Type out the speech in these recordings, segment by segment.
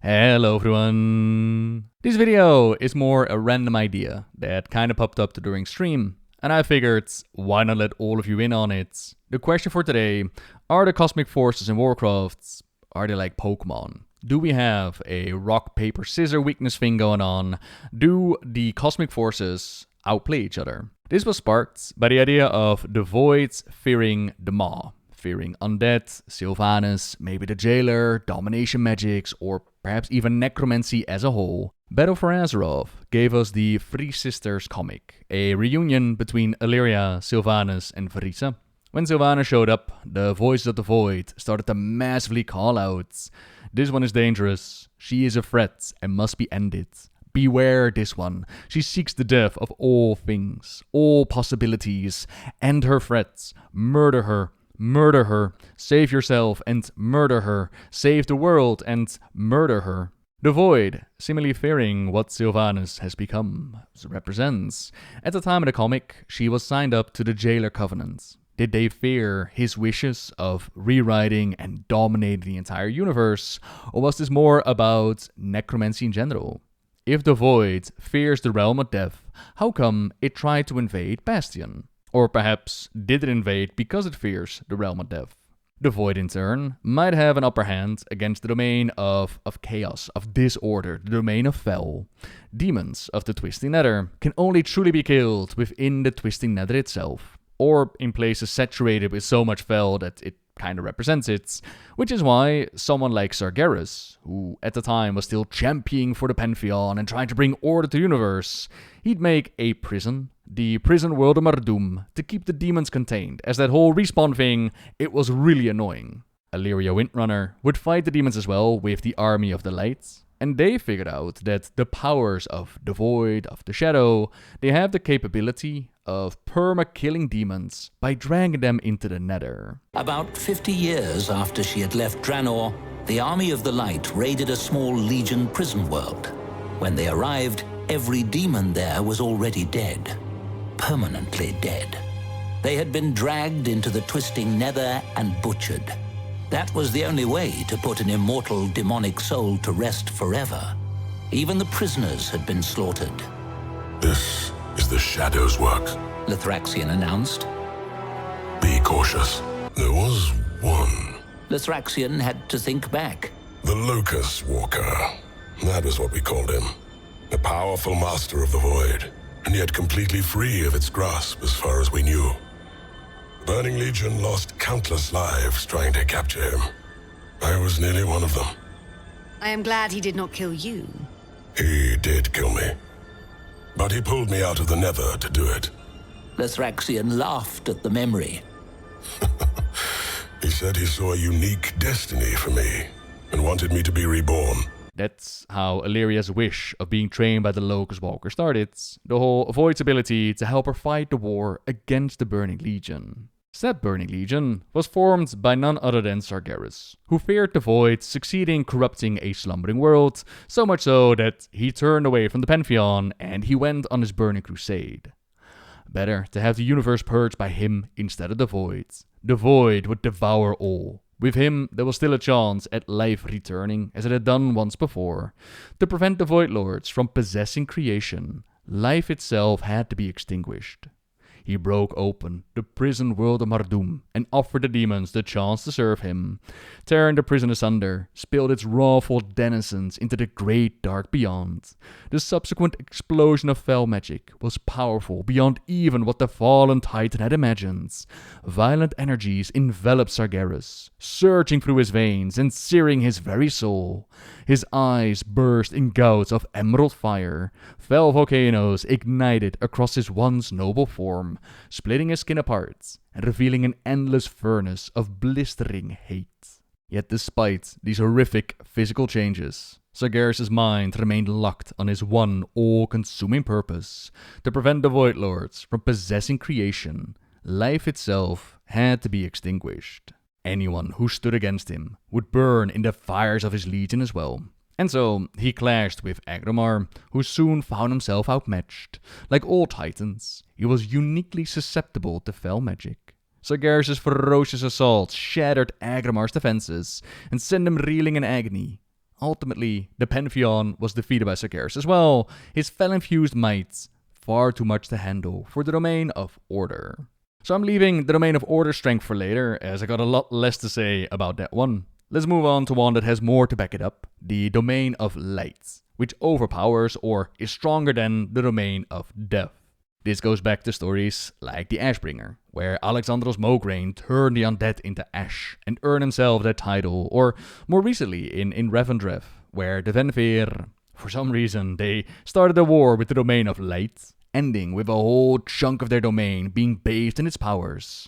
Hello everyone! This video is more a random idea that kinda popped up during stream, and I figured, why not let all of you in on it? The question for today, are the cosmic forces in Warcraft, are they like Pokemon? Do we have a rock, paper, scissors weakness thing going on? Do the cosmic forces outplay each other? This was sparked by the idea of the Void fearing the Maw. Fearing undead, Sylvanas, maybe the Jailer, domination magics, or perhaps even necromancy as a whole. Battle for Azeroth gave us the Three Sisters comic, a reunion between Illyria, Sylvanas, and Vrisa. When Sylvanas showed up, the voices of the Void started to massively call out, "This one is dangerous, she is a threat and must be ended. Beware this one, she seeks the death of all things, all possibilities, end her threats, murder her, save yourself and murder her, save the world and murder her." The Void, seemingly fearing what Sylvanas has become, represents. At the time of the comic, she was signed up to the Jailer Covenant. Did they fear his wishes of rewriting and dominating the entire universe, or was this more about necromancy in general? If the Void fears the realm of death, how come it tried to invade Bastion? Or perhaps did it invade because it fears the realm of death? The Void in turn might have an upper hand against the domain of chaos, of disorder, the domain of Fel. Demons of the Twisting Nether can only truly be killed within the Twisting Nether itself, or in places saturated with so much Fel that it kinda represents it, which is why someone like Sargeras, who at the time was still championing for the Pantheon and trying to bring order to the universe, he'd make a prison, the prison world of Mardum, to keep the demons contained, as that whole respawn thing, it was really annoying. Illyria Windrunner would fight the demons as well with the Army of the Light, and they figured out that the powers of the Void, of the Shadow, they have the capability of perma-killing demons by dragging them into the Nether. About 50 years after she had left Draenor, the Army of the Light raided a small Legion prison world. When they arrived, every demon there was already dead. Permanently dead. They had been dragged into the Twisting Nether and butchered. That was the only way to put an immortal demonic soul to rest forever. Even the prisoners had been slaughtered. "This is the Shadow's work," Lithraxian announced. "Be cautious. There was one. Lithraxian had to think back. The Locust Walker. That was what we called him. A powerful master of the Void, and yet completely free of its grasp as far as we knew. Burning Legion lost countless lives trying to capture him. I was nearly one of them. I am glad he did not kill you. He did kill me. But he pulled me out of the Nether to do it. Lithraxian laughed at the memory. He said he saw a unique destiny for me, and wanted me to be reborn. That's how Illyria's wish of being trained by the Locust Walker started, the whole Void's ability to help her fight the war against the Burning Legion. Said Burning Legion was formed by none other than Sargeras, who feared the Void succeeding corrupting a slumbering world, so much so that he turned away from the Pantheon and he went on his burning crusade. Better to have the universe purged by him instead of the Void. The Void would devour all. With him, there was still a chance at life returning, as it had done once before. To prevent the Void Lords from possessing creation, life itself had to be extinguished. He broke open the prison world of Mardum and offered the demons the chance to serve him. Tearing the prison asunder, spilled its wrathful denizens into the great dark beyond. The subsequent explosion of Fel magic was powerful beyond even what the fallen Titan had imagined. Violent energies enveloped Sargeras, surging through his veins and searing his very soul. His eyes burst in gouts of emerald fire. Fel volcanoes ignited across his once noble form, splitting his skin apart and revealing an endless furnace of blistering hate. Yet despite these horrific physical changes, Sargeras' mind remained locked on his one all-consuming purpose, to prevent the Void Lords from possessing creation. Life itself had to be extinguished. Anyone who stood against him would burn in the fires of his legion as well. And so he clashed with Agromar, who soon found himself outmatched. Like all titans, he was uniquely susceptible to Fel magic. Sargeras' ferocious assaults shattered Agramar's defenses and sent him reeling in agony. Ultimately, the Pantheon was defeated by Sargeras as well, his fel-infused might far too much to handle for the Domain of Order. So I'm leaving the Domain of Order strength for later, as I got a lot less to say about that one. Let's move on to one that has more to back it up, the Domain of Light, which overpowers or is stronger than the Domain of Death. This goes back to stories like the Ashbringer, where Alexandros Mograine turned the undead into ash and earned himself that title, or more recently in Revendreth, where the Venveer, for some reason, they started a war with the Domain of Light, ending with a whole chunk of their domain being bathed in its powers.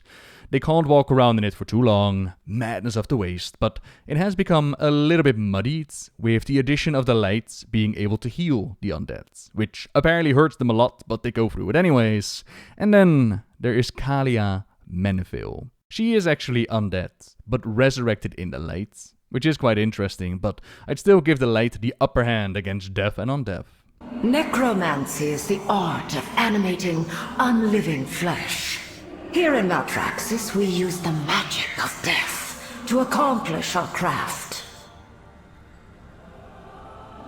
They can't walk around in it for too long, madness of the waste, but it has become a little bit muddied, with the addition of the lights being able to heal the undead, which apparently hurts them a lot, but they go through it anyways. And then there is Kalia Menethil. She is actually undead, but resurrected in the light, which is quite interesting, but I'd still give the light the upper hand against death and undeath. Necromancy is the art of animating unliving flesh. Here in Maltraxis, we use the magic of death to accomplish our craft.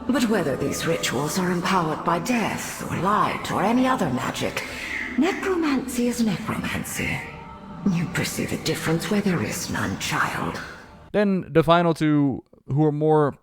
But whether these rituals are empowered by death, or light, or any other magic, necromancy is necromancy. You perceive a difference where there is none, child. Then the final two, who are more,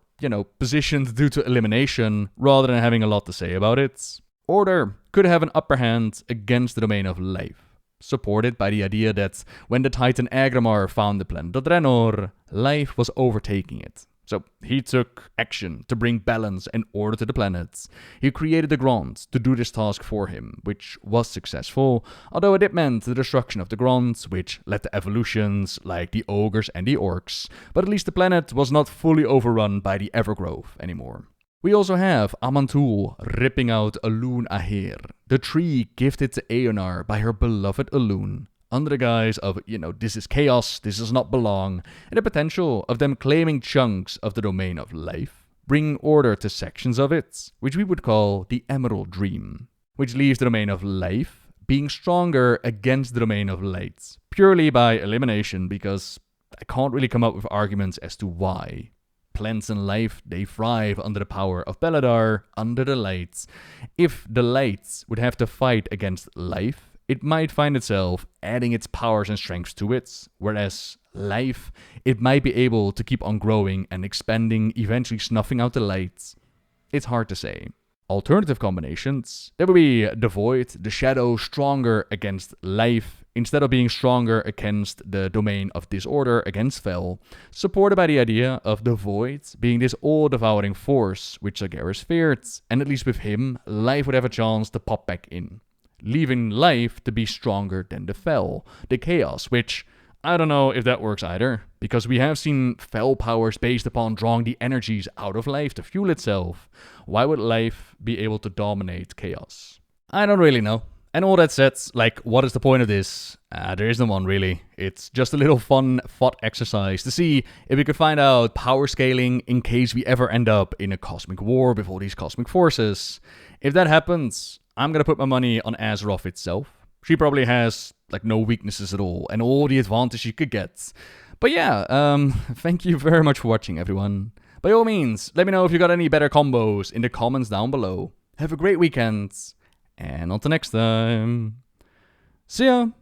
positioned due to elimination, rather than having a lot to say about it. Order could have an upper hand against the Domain of Life, supported by the idea that when the Titan Agramar found the planet of Draenor, life was overtaking it. So he took action to bring balance and order to the planet. He created the Grant to do this task for him, which was successful, although it meant the destruction of the Grant, which led to evolutions like the ogres and the orcs, but at least the planet was not fully overrun by the Evergrowth anymore. We also have Amantul ripping out Alun Ahir, the tree gifted to Eonar by her beloved Alun, under the guise of, this is chaos, this does not belong, and the potential of them claiming chunks of the Domain of Life, bringing order to sections of it, which we would call the Emerald Dream, which leaves the Domain of Life being stronger against the Domain of Light, purely by elimination, because I can't really come up with arguments as to why. Plants and life, they thrive under the power of Beladar, under the lights. If the lights would have to fight against life, it might find itself adding its powers and strengths to it, whereas life, it might be able to keep on growing and expanding, eventually snuffing out the lights. It's hard to say. Alternative combinations, there would be the Void, the Shadow, stronger against life, instead of being stronger against the Domain of Disorder, against Fel, supported by the idea of the Void being this all-devouring force which Sargeras feared, and at least with him, life would have a chance to pop back in, leaving life to be stronger than the Fel, the Chaos, which I don't know if that works either, because we have seen Fel powers based upon drawing the energies out of life to fuel itself. Why would life be able to dominate chaos? I don't really know. And all that said, what is the point of this? There isn't one really. It's just a little fun thought exercise to see if we could find out power scaling in case we ever end up in a cosmic war with all these cosmic forces. If that happens, I'm gonna put my money on Azeroth itself. She probably has no weaknesses at all and all the advantage she could get. But yeah, thank you very much for watching, everyone. By all means, let me know if you got any better combos in the comments down below. Have a great weekend, and until next time, see ya!